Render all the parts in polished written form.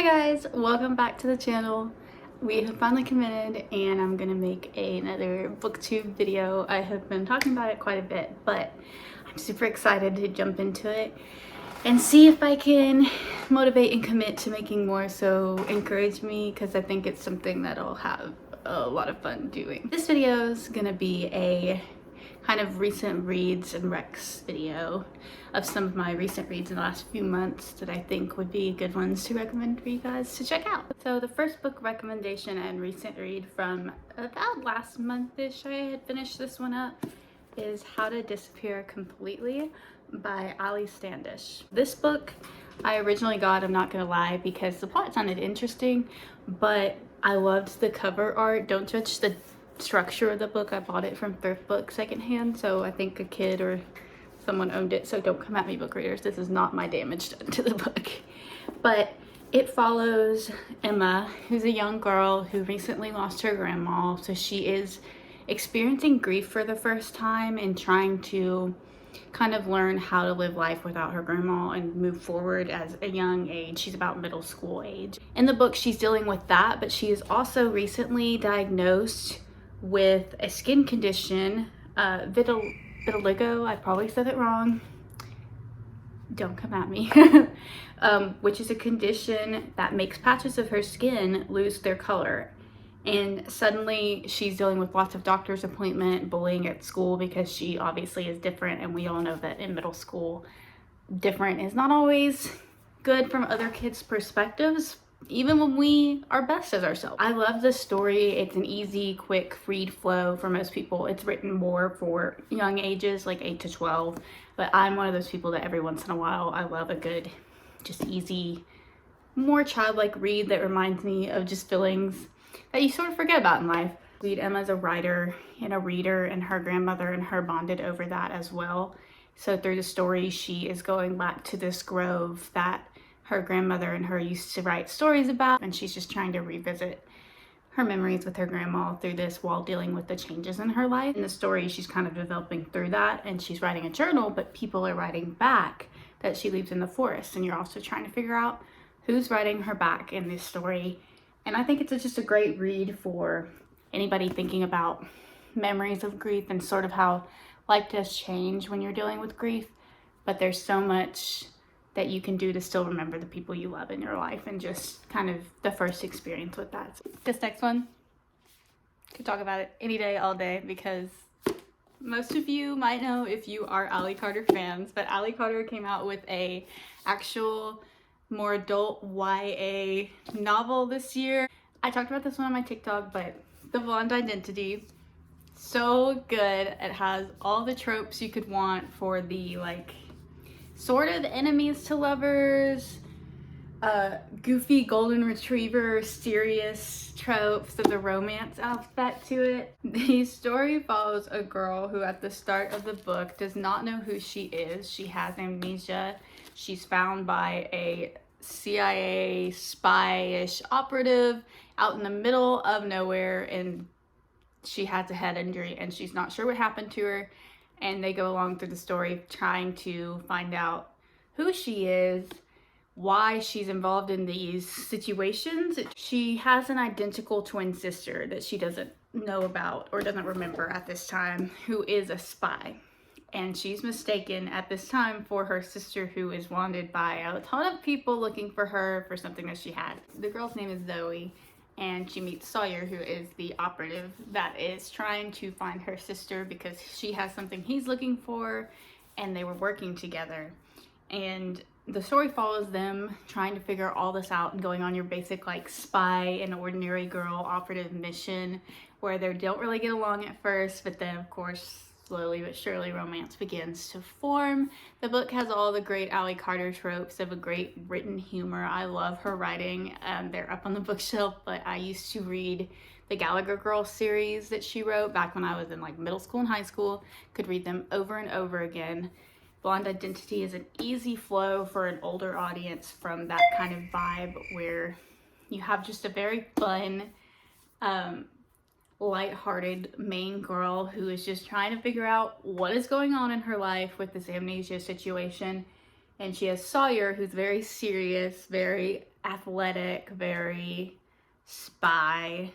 guys, welcome back to the channel. We have finally committed and I'm gonna make another booktube video. I have been talking about it quite a bit, but I'm super excited to jump into it and see if I can motivate and commit to making more. So encourage me, because I think it's something that I'll have a lot of fun doing. This video is gonna be a kind of recent reads and recs video of some of my recent reads in the last few months that I think would be good ones to recommend for you guys to check out. So the first book recommendation and recent read from about last month-ish, I had finished this one up, is How to Disappear Completely by Ali Standish. This book I originally got, I'm not gonna lie, because the plot sounded interesting, but I loved the cover art. Don't judge the structure of the book. I bought it from thrift book secondhand, so I think a kid or someone owned it, so don't come at me, book readers. This is not my damage done to the book. But it follows Emma, who's a young girl who recently lost her grandma, so she is experiencing grief for the first time and trying to kind of learn how to live life without her grandma and move forward as a young age. She's about middle school age. In the book, she's dealing with that, but she is also recently diagnosed with a skin condition, vitiligo, I probably said it wrong, don't come at me, which is a condition that makes patches of her skin lose their color. And suddenly she's dealing with lots of doctor's appointment, bullying at school, because she obviously is different, and we all know that in middle school, different is not always good from other kids' perspectives, even when we are best as ourselves. I love this story. It's an easy, quick read flow for most people. It's written more for young ages, like 8 to 12, but I'm one of those people that every once in a while, I love a good, just easy, more childlike read that reminds me of just feelings that you sort of forget about in life. Emma's a writer and a reader, and her grandmother and her bonded over that as well. So through the story, she is going back to this grove that her grandmother and her used to write stories about, and she's just trying to revisit her memories with her grandma through this while dealing with the changes in her life. In the story, she's kind of developing through that, and she's writing a journal, but people are writing back that she lives in the forest, and you're also trying to figure out who's writing her back in this story. And I think it's just a great read for anybody thinking about memories of grief and sort of how life does change when you're dealing with grief, but there's so much that you can do to still remember the people you love in your life, and just kind of the first experience with that. This next one, could talk about it any day, all day, because most of you might know if you are Ali Carter fans, but Ali Carter came out with a actual more adult YA novel this year. I talked about this one on my TikTok, but The Blonde Identity, so good. It has all the tropes you could want for the like sort of enemies to lovers, goofy golden retriever, serious tropes of the romance aspect to it. The story follows a girl who at the start of the book does not know who she is. She has amnesia. She's found by a CIA spy-ish operative out in the middle of nowhere, and she has a head injury and she's not sure what happened to her. And they go along through the story trying to find out who she is, why she's involved in these situations. She has an identical twin sister that she doesn't know about or doesn't remember at this time, who is a spy. And she's mistaken at this time for her sister, who is wanted by a ton of people looking for her for something that she had. The girl's name is Zoe, and she meets Sawyer, who is the operative that is trying to find her sister because she has something he's looking for, and they were working together. And the story follows them trying to figure all this out and going on your basic like spy and ordinary girl operative mission, where they don't really get along at first, but then of course slowly but surely romance begins to form. The book has all the great Ali Carter tropes of a great written humor. I love her writing. They're up on the bookshelf, but I used to read the Gallagher Girls series that she wrote back when I was in like middle school and high school. Could read them over and over again. Blonde Identity is an easy flow for an older audience from that kind of vibe, where you have just a very fun, lighthearted main girl who is just trying to figure out what is going on in her life with this amnesia situation. And she has Sawyer, who's very serious, very athletic, very spy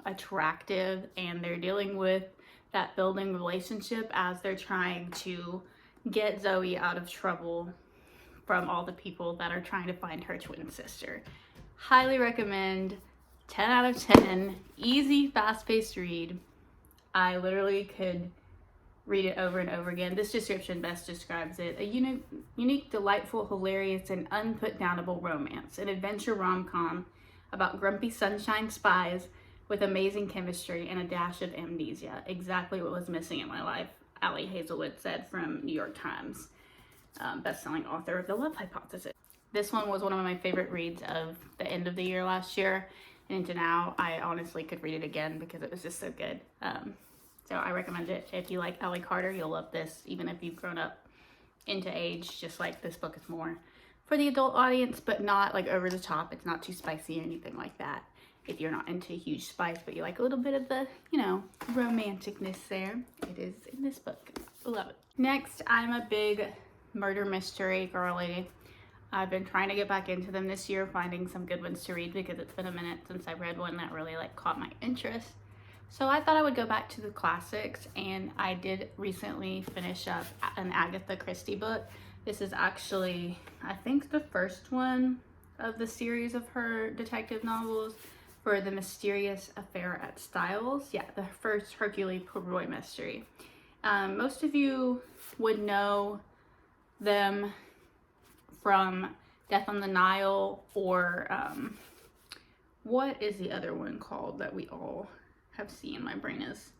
attractive, and they're dealing with that building relationship as they're trying to get Zoe out of trouble from all the people that are trying to find her twin sister. Highly recommend. 10 out of 10. Easy, fast-paced read. I literally could read it over and over again. This description best describes it. A unique, delightful, hilarious, and unputdownable romance. An adventure rom-com about grumpy sunshine spies with amazing chemistry and a dash of amnesia. Exactly what was missing in my life, Ali Hazelwood said from New York Times, best-selling author of The Love Hypothesis. This one was one of my favorite reads of the end of the year last year and into now. I honestly could read it again because it was just so good. So I recommend it. If you like Ali Carter, you'll love this, even if you've grown up into age. Just like this book is more for the adult audience, but not like over the top. It's not too spicy or anything like that. If you're not into huge spice, but you like a little bit of the, romanticness there, it is in this book. I love it. Next, I'm a big murder mystery girly. I've been trying to get back into them this year, finding some good ones to read because it's been a minute since I read one that really caught my interest. So I thought I would go back to the classics, and I did recently finish up an Agatha Christie book. This is actually, I think, the first one of the series of her detective novels for The Mysterious Affair at Styles. Yeah, the first Hercule Poirot mystery. Most of you would know them from Death on the Nile, or what is the other one called that we all have seen? My brain is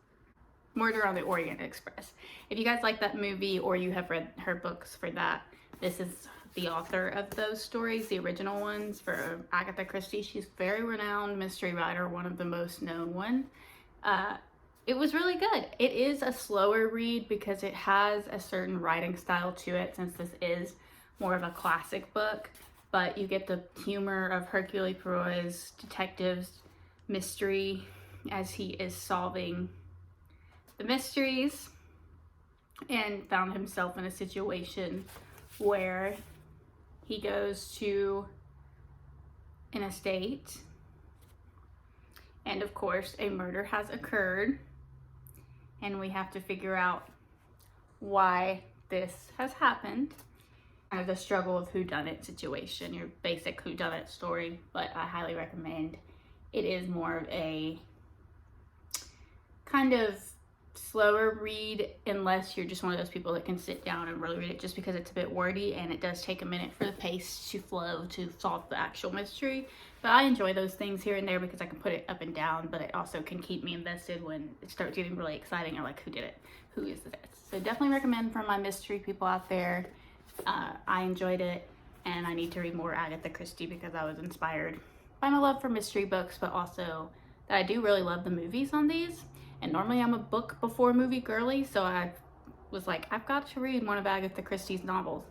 Murder on the Orient Express. If you guys like that movie or you have read her books for that, this is the author of those stories, the original ones for Agatha Christie. She's a very renowned mystery writer, one of the most known one. It was really good. It is a slower read because it has a certain writing style to it, since this is more of a classic book, but you get the humor of Hercule Poirot's detective's mystery as he is solving the mysteries, and found himself in a situation where he goes to an estate, and of course a murder has occurred, and we have to figure out why this has happened. Kind of the struggle of whodunit situation, your basic whodunit story, but I highly recommend. It is more of a kind of slower read, unless you're just one of those people that can sit down and really read it, just because it's a bit wordy and it does take a minute for the pace to flow to solve the actual mystery. But I enjoy those things here and there because I can put it up and down, but it also can keep me invested when it starts getting really exciting, or like, who did it? Who is this? So definitely recommend for my mystery people out there. I enjoyed it, and I need to read more Agatha Christie because I was inspired by my love for mystery books, but also that I do really love the movies on these. And normally I'm a book before movie girly, so I was like, I've got to read one of Agatha Christie's novels,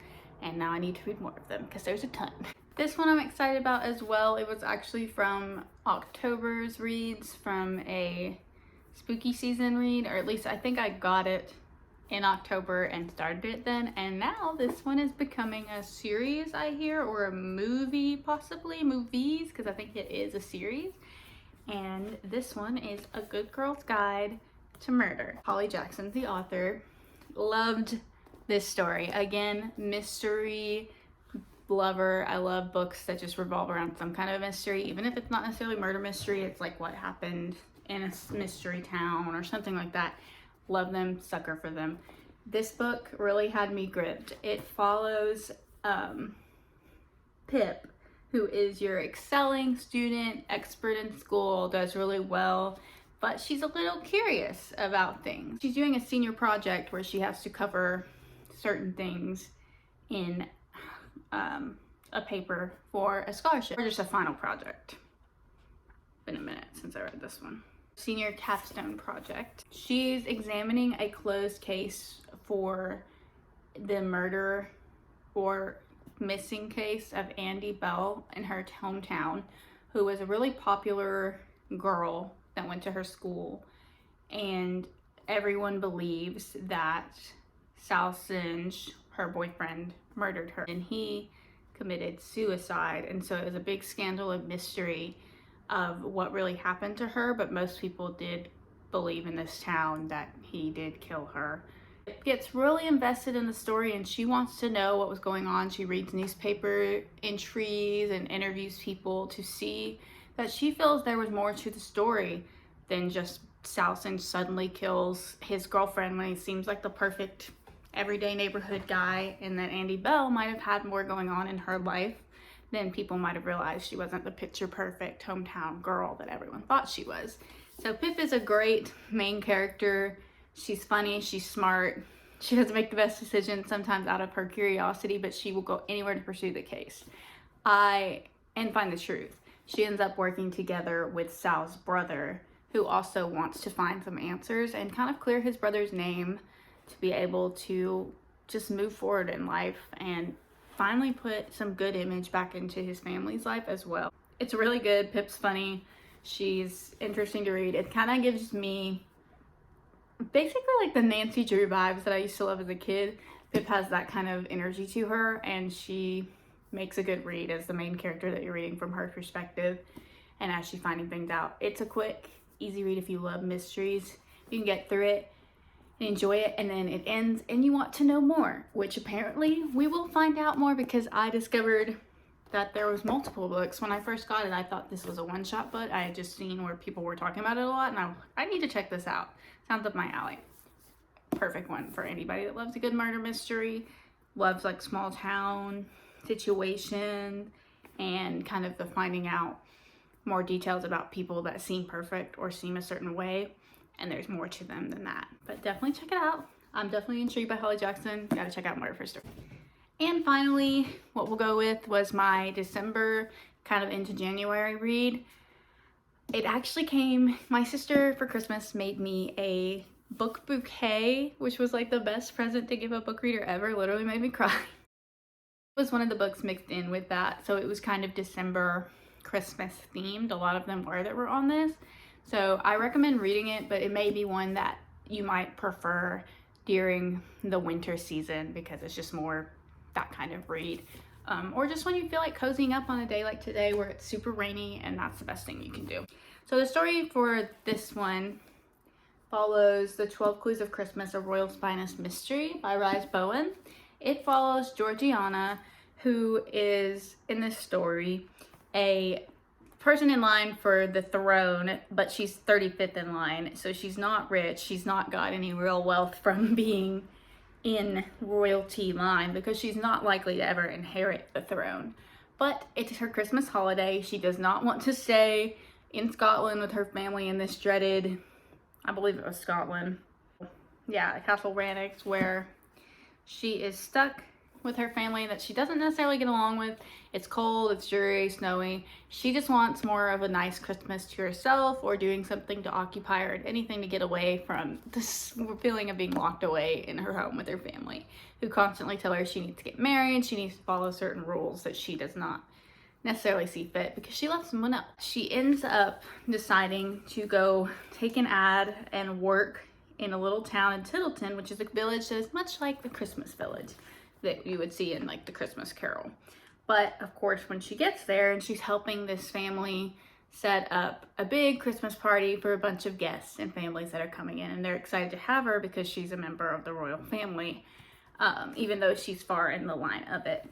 and now I need to read more of them because there's a ton. This one I'm excited about as well. It was actually from October's reads, from a spooky season read, or at least I think I got it in October and started it then, and now this one is becoming a series, I hear, or a movie, possibly movies, because I think it is a series. And this one is A Good Girl's Guide to Murder. Holly Jackson's the author. Loved this story. Again, mystery lover. I love books that just revolve around some kind of mystery, even if it's not necessarily murder mystery. It's like what happened in a mystery town or something like that. Love them, sucker for them. This book really had me gripped. It follows Pip, who is your excelling student, expert in school, does really well, but she's a little curious about things. She's doing a senior project where she has to cover certain things in a paper for a scholarship, or just a final project. Been a minute since I read this one. Senior capstone project. She's examining a closed case for the murder or missing case of Andy Bell in her hometown, who was a really popular girl that went to her school, and everyone believes that Sal Singe, her boyfriend, murdered her, and he committed suicide, and so it was a big scandal and mystery of what really happened to her, but most people did believe in this town that he did kill her. It gets really invested in the story, and she wants to know what was going on. She reads newspaper entries and interviews people to see that she feels there was more to the story than just Salson suddenly kills his girlfriend when he seems like the perfect everyday neighborhood guy, and that Andie Bell might have had more going on in her life than people might have realized. She wasn't the picture perfect hometown girl that everyone thought she was. So Pip is a great main character. She's funny, she's smart, she doesn't make the best decisions sometimes out of her curiosity, but she will go anywhere to pursue the case and find the truth. She ends up working together with Sal's brother, who also wants to find some answers and kind of clear his brother's name to be able to just move forward in life and finally put some good image back into his family's life as well. It's really good. Pip's funny. She's interesting to read. It kind of gives me basically like the Nancy Drew vibes that I used to love as a kid. Pip has that kind of energy to her, and she makes a good read as the main character that you're reading from her perspective and as she's finding things out. It's a quick, easy read if you love mysteries. You can get through it and enjoy it, and then it ends and you want to know more, which apparently we will find out more, because I discovered that there was multiple books. When I first got it, I thought this was a one-shot book. I had just seen where people were talking about it a lot, and I need to check this out. Sounds up my alley. Perfect one for anybody that loves a good murder mystery, loves like small town situation, and kind of the finding out more details about people that seem perfect or seem a certain way, and there's more to them than that. But definitely check it out. I'm definitely intrigued by Holly Jackson. Gotta check out more of her story. And finally, what we'll go with was my December kind of into January read. It actually came, my sister for Christmas made me a book bouquet, which was like the best present to give a book reader ever. Literally made me cry. It was one of the books mixed in with that, so it was kind of December Christmas themed. A lot of them were that were on this, so I recommend reading it, but it may be one that you might prefer during the winter season because it's just more that kind of read, or just when you feel like cozying up on a day like today where it's super rainy, and that's the best thing you can do. So the story for this one follows The 12 Clues of Christmas, a Royal Finest Mystery by Rise Bowen. It follows Georgiana, who is, in this story, a person in line for the throne, but she's 35th in line, so she's not rich. She's not got any real wealth from being in royalty line, because she's not likely to ever inherit the throne. But it's her Christmas holiday. She does not want to stay in Scotland with her family in this dreaded, I believe it was Scotland, yeah, Castle Rannoch, where she is stuck with her family that she doesn't necessarily get along with. It's cold, it's dreary, snowy. She just wants more of a nice Christmas to herself, or doing something to occupy her, and anything to get away from this feeling of being locked away in her home with her family, who constantly tell her she needs to get married, she needs to follow certain rules that she does not necessarily see fit because she loves someone else. She ends up deciding to go take an ad and work in a little town in Tittleton, which is a village that is much like the Christmas village that you would see in like the Christmas Carol. But of course, when she gets there and she's helping this family set up a big Christmas party for a bunch of guests and families that are coming in, and they're excited to have her because she's a member of the royal family, even though she's far in the line of it.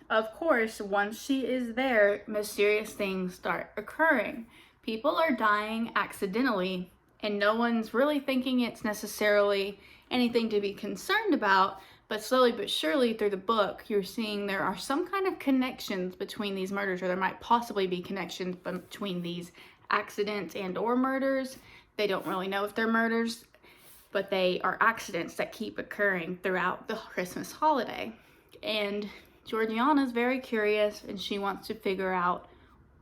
Of course, once she is there, mysterious things start occurring. People are dying accidentally, and no one's really thinking it's necessarily anything to be concerned about. But slowly but surely through the book, you're seeing there are some kind of connections between these murders, or there might possibly be connections between these accidents and or murders. They don't really know if they're murders, but they are accidents that keep occurring throughout the Christmas holiday. And Georgiana's very curious, and she wants to figure out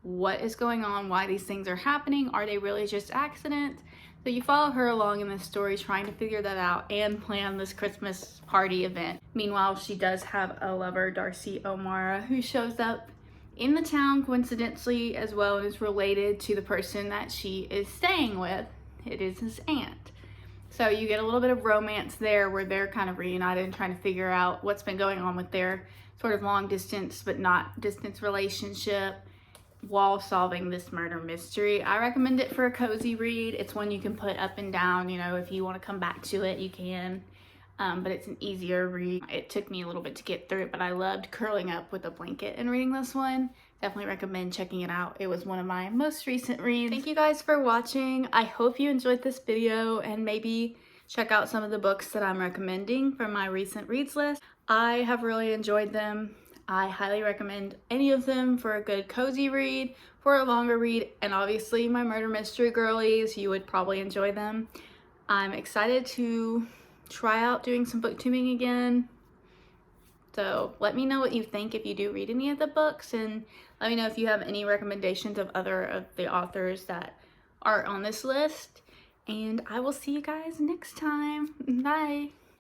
what is going on, why these things are happening. Are they really just accidents? So you follow her along in this story trying to figure that out and plan this Christmas party event. Meanwhile, she does have a lover, Darcy O'Mara, who shows up in the town coincidentally as well, and is related to the person that she is staying with. It is his aunt. So you get a little bit of romance there where they're kind of reunited and trying to figure out what's been going on with their sort of long distance but not distance relationship while solving this murder mystery. I recommend it for a cozy read. It's one you can put up and down, you know, if you want to come back to it, you can. But it's an easier read. It took me a little bit to get through it, but I loved curling up with a blanket and reading this one. Definitely recommend checking it out. It was one of my most recent reads. Thank you guys for watching. I hope you enjoyed this video and maybe check out some of the books that I'm recommending from my recent reads list. I have really enjoyed them. I highly recommend any of them for a good cozy read, for a longer read, and obviously my murder mystery girlies, you would probably enjoy them. I'm excited to try out doing some booktubing again. So let me know what you think if you do read any of the books, and let me know if you have any recommendations of other of the authors that are on this list. And I will see you guys next time. Bye.